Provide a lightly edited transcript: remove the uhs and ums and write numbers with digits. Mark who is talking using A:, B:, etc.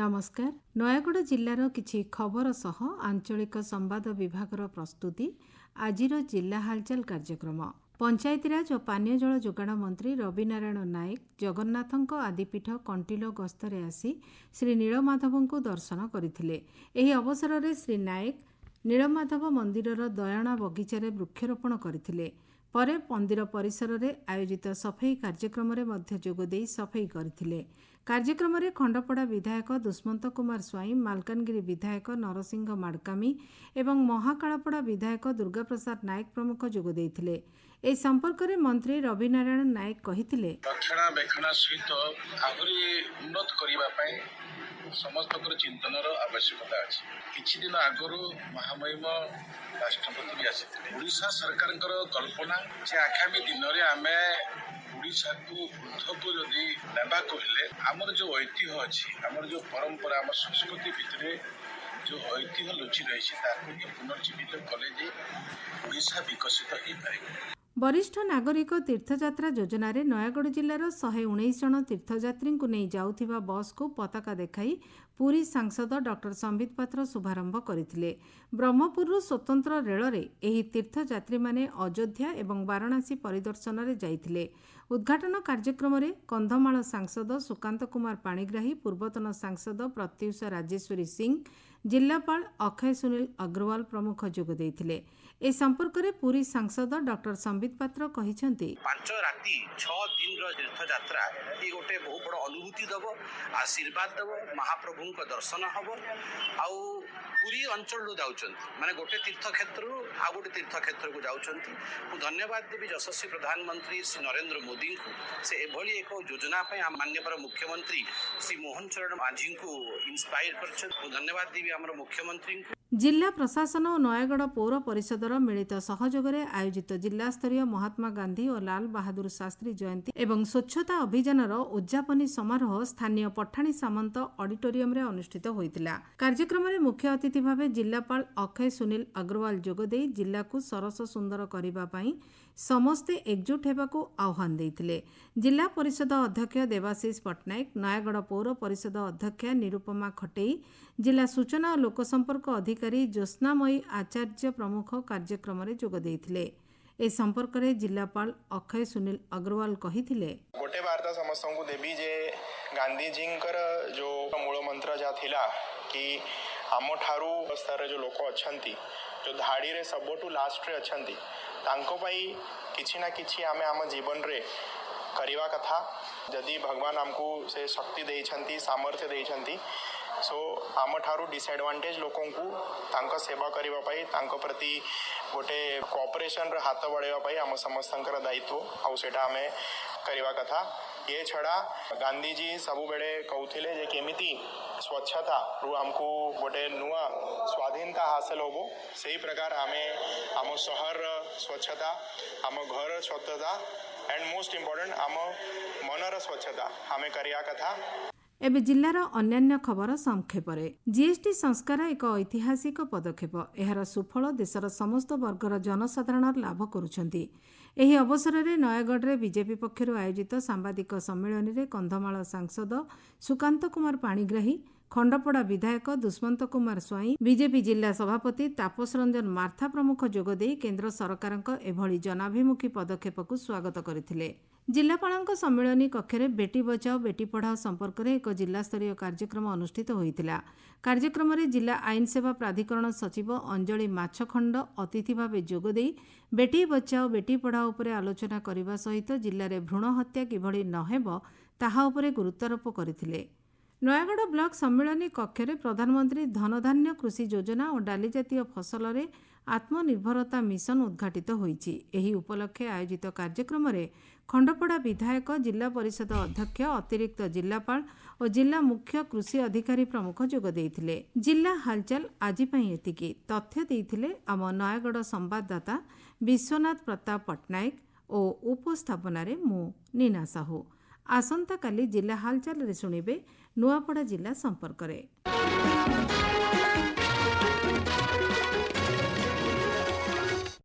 A: नमस्कार। नयागढ़ जिल्लार किछि खबर सह आंचलिक संवाद विभागर प्रस्तुति आजिर जिल्ला हालचाल कार्यक्रम। पंचायतीराज और पानीय जल जोगाण मंत्री रविनारायण नायक जगन्नाथଙ୍କ आदिपीठ कंटिलो गस्तरे आसी श्री नीलमाधव को दर्शन करथिले। एही अवसर में श्री नायक नीलमाधव मंदिरर दयाणा बगीचारे वृक्षरोपण करथिले। परे मंदिर परिसर में आयोजित सफाई कार्यक्रम में जोगदे सफाई करथिले। कार्यक्रम में खंडपड़ा विधायक दुष्मंत कुमार स्वाई, मालकानगिरी विधायक नरसिंह माडकामी एवं महाकालपड़ा विधायक दुर्गा प्रसाद नायक प्रमुख जोगदेइथिले। ए संपर्क में मंत्री रविनारायण नायक कहिथिले,
B: रक्षणाबेक्षण सहित आहुरी उन्नत करने समस्त चिंतन आवश्यकता अच्छी। किछि दिन आगु महामहिम राष्ट्रपति भी आसी ओडिशा सरकार कल्पना जे आगामी दिन में आम ओडिशा को ऊर्धक जदि नेबा कहले आमर जो ऐतिह्य अच्छी, आमर जो परंपरा, आम संस्कृति भितर जो ऐतिह्य लुचि रही पुनर्जीवित कले ओडिशा विकसित हो पारे।
A: वरिष्ठ नागरिक तीर्थयात्रा योजन नयागढ़ जिलार 119 जन तीर्थयात्री को नहीं जाउथिबा बस को पताका देखाई पुरी सांसद डॉक्टर संबित पात्र शुभारंभ करथिले। ब्रह्मपुरु स्वतंत्र रेल रे एही तीर्थयात्री माने अयोध्या एवं वाराणसी परिदर्शन रे जाइथिले। उद्घाटन कार्यक्रम में कंधमाल सांसद सुकांत कुमार पाणिग्राही, पूर्वतन सांसद प्रत्युषा राजेश्वरी सिंह, जिलापाल अक्षय सुनील अग्रवाल प्रमुख जोग देइथिले। ए संपर्क में पुरी सांसद डॉक्टर संबित पात्र कहिसेंति,
C: 5 राति 6 दिन तीर्थ यात्रा ये गोटे बहुत बड़ अनुभूति दब, आशीर्वाद दब, महाप्रभु का दर्शन हम आउ पुरी अंचल माने गोटे तीर्थ क्षेत्र आ गोटे तीर्थ क्षेत्र को जाउछंती। धन्यवाद देवी यशस्वी प्रधानमंत्री श्री नरेंद्र मोदी को से एभली एक योजना माननीय मुख्यमंत्री श्री मोहन चरण माझी को इंस्पायर कर धन्यवाद देवी आम मुख्यमंत्री को।
A: जिला प्रशासन और नयागढ़ पौर परिषदर मिलित सहयोग में आयोजित जिला स्तरीय महात्मा गांधी और लाल बहादुर शास्त्री जयंती एवं स्वच्छता अभियानर उद्यापनी समारोह स्थानीय पठाणी सामंत ऑडिटोरियम रे अनुष्ठित होइतिला। कार्यक्रम में मुख्य अतिथि भाव जिलापाल अक्षय सुनील अग्रवाल जोगदे जिला को सरस सुंदर करने पाई समस्ते एकजुट हेबाकू आह्वान देइतिले। जिला परिषद अध्यक्ष देवाशीष पट्टनायक, नयागढ़ पौर परिषद अध्यक्ष निरुपमा खटेई, जिला सूचना और लोकसंपर्क अधिकारी ज्योत्स्नामयी आचार्य प्रमुख कार्यक्रम में जोग देइतिले। ए संपर्क में जिलापाल अक्षय सुनील अग्रवाल कहिथिले,
D: गोटे वार्ता समस्त को देवी जे गांधीजी जो मूल मंत्र जा थिला कि आम ठारू स्तर जो लोक अच्छंती जो धाड़ी रे सबटू लास्ट रे अच्छंती तांको पाई किछि ना किछि आमे आम जीवन रे करिवा कथा। जदि भगवान आमको से शक्ति देइछंती, सामर्थ्य देइछंती, सो आम ठारू डिसएडवांटेज लोकों को तांको सेवा करिवा पाई, तांको प्रति गोटे कोऑपरेशन रे हाथ बढ़ाइबा पाई आम समस्तंकर दायित्व आउ सेटा आमे करिवा कथा। ये छड़ा गांधीजी सबु बेले कहउथिले जे केमिति स्वच्छता रु हमको गोटे नुआ स्वाधीनता हासिल होबो, सही प्रकार आमे आम शहर स्वच्छता, आम घर स्वच्छता एंड मोस्ट इम्पोर्टेंट आम मनर स्वच्छता हमें करिया कथा।
A: एबे जिल्लार अन्यान्य खबर संक्षेपरे। जीएसटी संस्कार एक ऐतिहासिक पदक्षेप। एहार सुफल देशर समस्त वर्गर जनसाधारण लाभ करुछंती। एही अवसर में नयागढ़ में बीजेपी पक्षर आयोजित सांबादिक सम्मेलन में कंधमाल सांसद सुकांत कुमार पाणिग्राही, खंडपड़ा विधायक दुष्मंत कुमार स्वाई, बीजेपी जिला सभापति तापस रंजन मार्था प्रमुख जोगदे केन्द्र सरकारक एभली जनाभिमुखी पदक्षेप को स्वागत करथिले। जिलापालଙ୍କ सम्मेलनी कक्षरे बेटी बचाओ बेटी पढ़ाओ संपर्क में एक जिला स्तरीय कार्यक्रम अनुष्ठित होइतिला। कार्यक्रम में जिला आईन सेवा प्राधिकरण सचिव अंजलि माछखंड अतिथि भाव जोगदे बेटी बचाओ बेटी पढ़ाओ उपरे आलोचना करने सहित जिले में भ्रूण हत्या किभली नहेब ताहा उपरे गुरुत्वारोप करथिले। नयागढ़ ब्लॉक सम्मेलनी कक्षरे प्रधानमंत्री धनधान्य कृषि योजना और डाली जातीय फसल रे आत्मनिर्भरता मिशन उद्घाटित होईछि। एही उपलक्षे आयोजित कार्यक्रम में खंडपड़ा विधायक, जिला परिषद अध्यक्ष, अतिरिक्त जिलापाल और जिला मुख्य कृषि अधिकारी प्रमुख जोग देइथिले। जिला हालचाल आज पई एतिकी। तथ्य देइथिले आम नयागढ़ संवाददाता विश्वनाथ प्रताप पट्टनायक और उपस्थापन मु नीना साहू। आसंता काली जिला हालचाल रे सुनिबे नुआपड़ा जिला संपर्क रे।